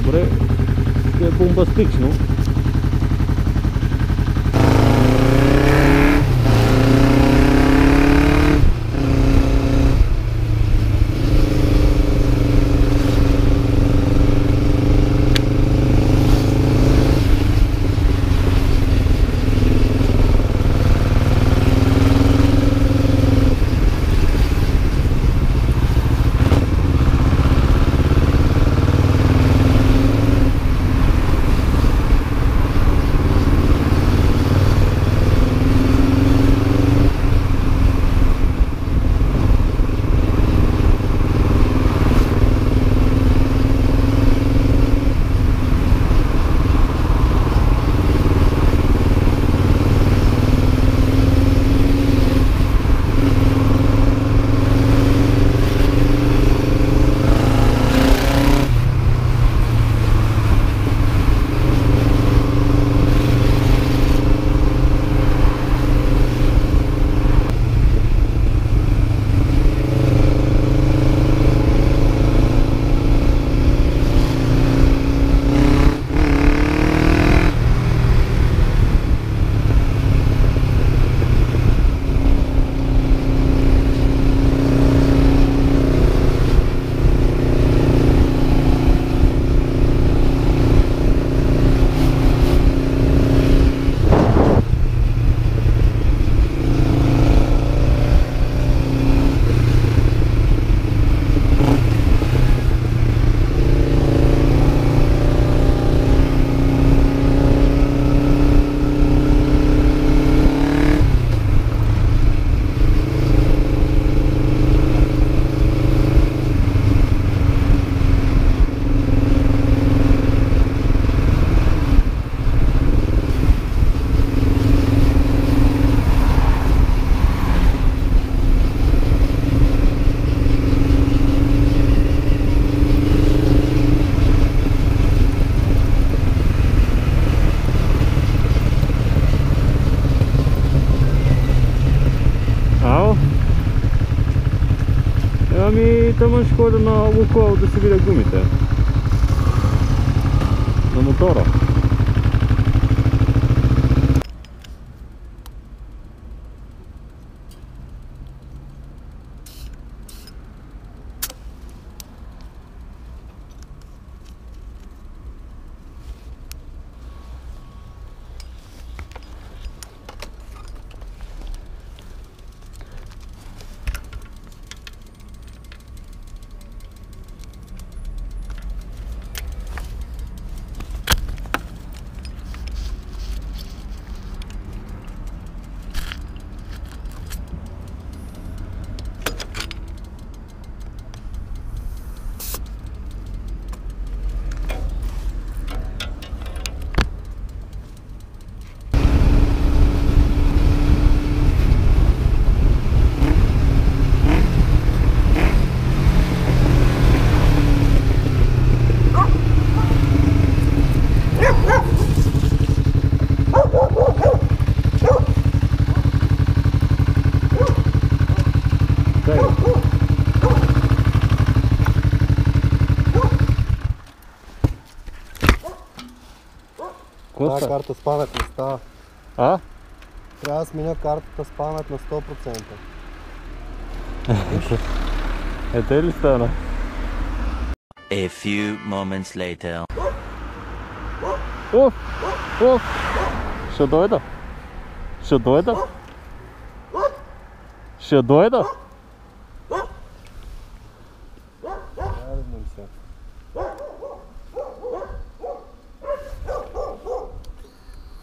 Добре, е бомбастично. Ами, тъмън ще ходя на Лукойл да си видя гумите на мотора. Тази карта с памет не става. А? Трябва да сменя картата с памет на 100%. Ето ли стана? A few moments later. Оф! Оф! Ще дойда! Ще дойда! Ще дойда!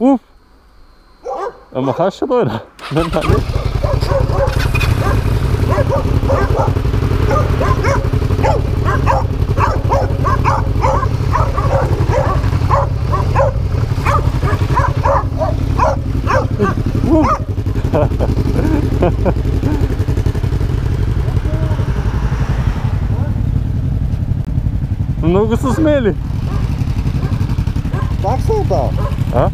Уф! Ама аз ще дойда! Много са смели! Как се отдава? А?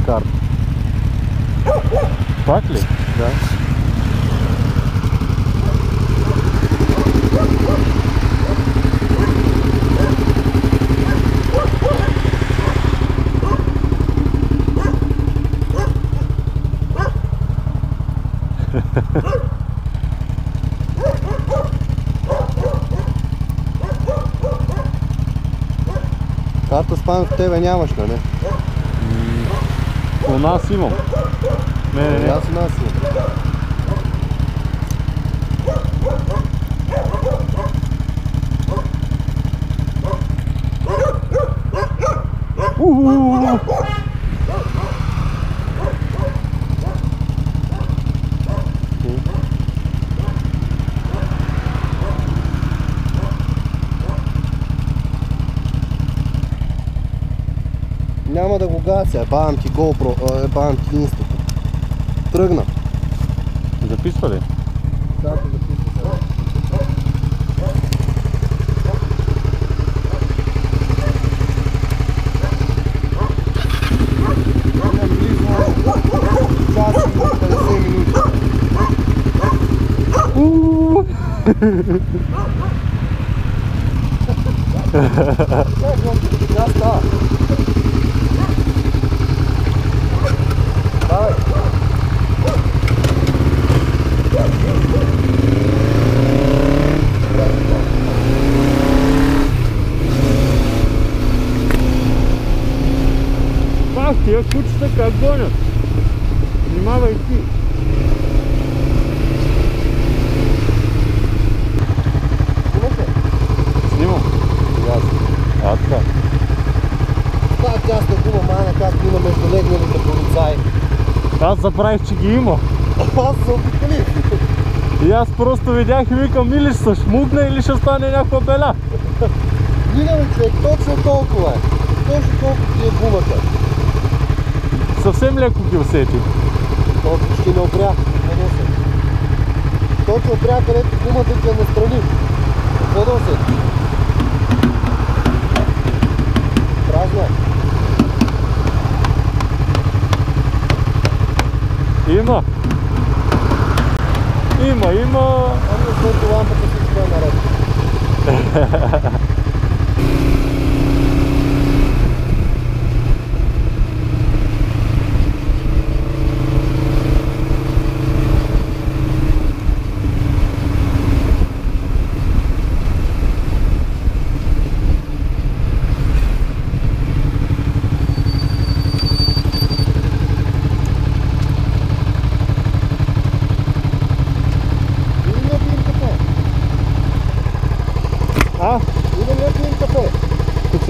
карта. Пак ли? Да. Карта спам в тебе нямаш, не? У нас имам. Не. Аз у нас имам. Няма да го гася, бавам ти GoPro, бавам ти инстата. Тръгна. Записва ли? Да, те записва. Час и 50 минути. Сега става. Давай. Пак, тия кучета как гонят. Внимавай ти. Снимам. А, така. Това тясна гума мана, както има между легналите полицаи. Аз забравих, че ги има. Аз се обиколих. И аз просто видях и викам, или ще се шмугне, или ще стане някаква беля. Минало, човек, точно толкова е. Точно толкова ти е гумата. Съвсем леко ги усети. То ще не опря. Точно опря, където гумата ти е настрани. Какво да усети? Празна е. Има. Има. Ами, защото лампата всичко е наред.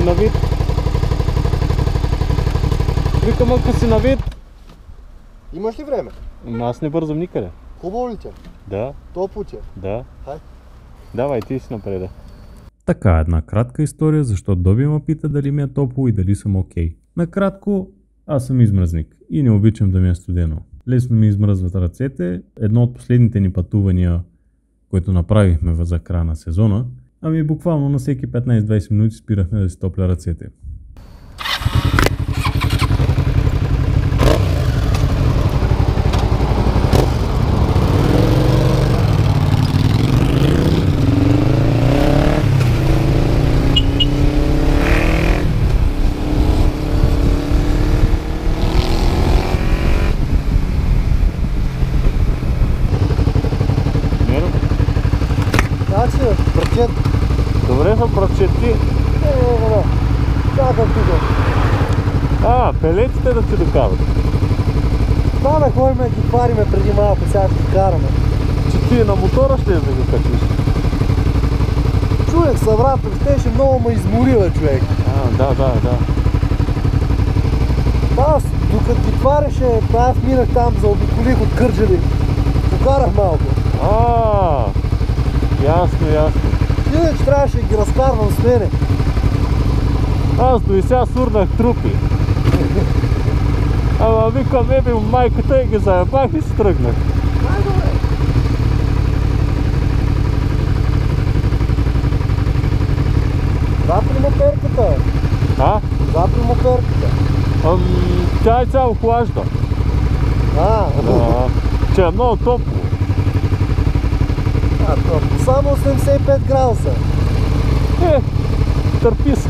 На вид. Викам, ако си на вид. Имаш ли време? Аз не бързам никъде. Хубаво ли че? Да. Топло че? Да. Хай. Давай, ти си напреда. Така, една кратка история, защо Доби ме пита дали ми е топло и дали съм окей. Накратко, аз съм измръзник и не обичам да ми е студено. Лесно ми измръзват ръцете. Едно от последните ни пътувания, което направихме за края на сезона, ами буквално на всеки 15-20 минути спирахме да си топля ръцете. Значи, братчет. Добре са братчети. Чакам тук. Пелетите да ти докарат. Това ходим ги париме преди малко, сега ще ги караме. Че ти на мотора ще да ги качиш. Човек, съврател, щеше много ме изморила, човек. Да. Аз, докато ги твареше, аз минах там, заобиколих от Кърджали. Покарах малко. Ясно. Иначе трябваше да ги разкарвам с мене. Аз до и сега сурнах трупи. Ама викам, майката и ги заебах и си тръгнах. Най-добре. Запри му перката. А? Запри му перката. Чай сега охлажда. Че е много топло. Само 85 градуса. Търпи се.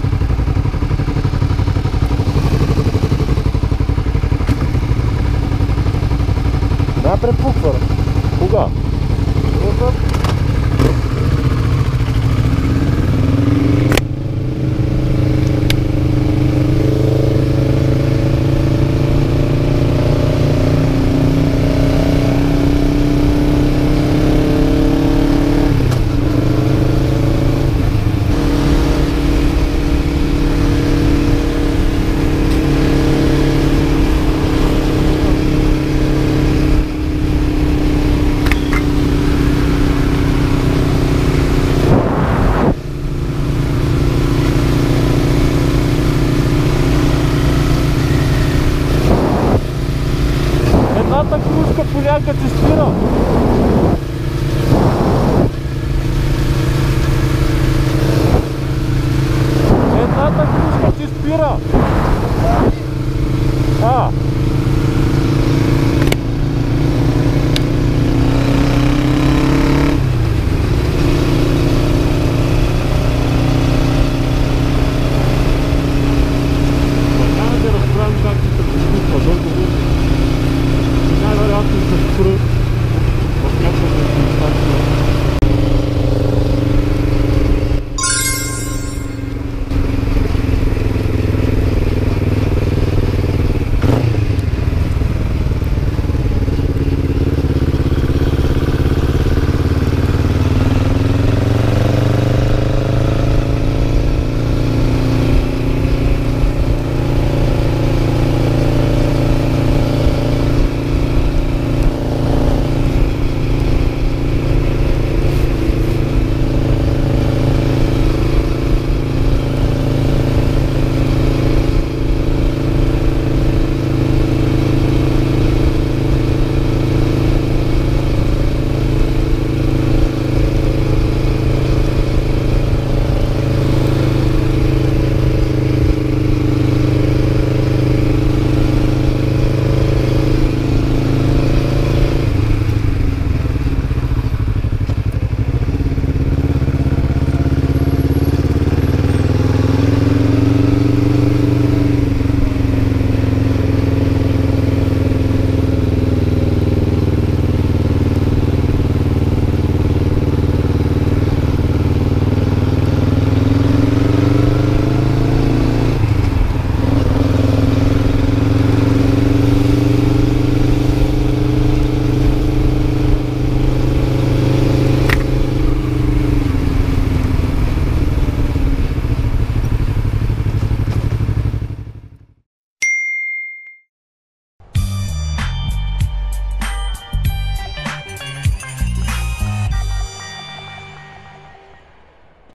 Напред буквара. Кога? Едната кружка понякога ти спира.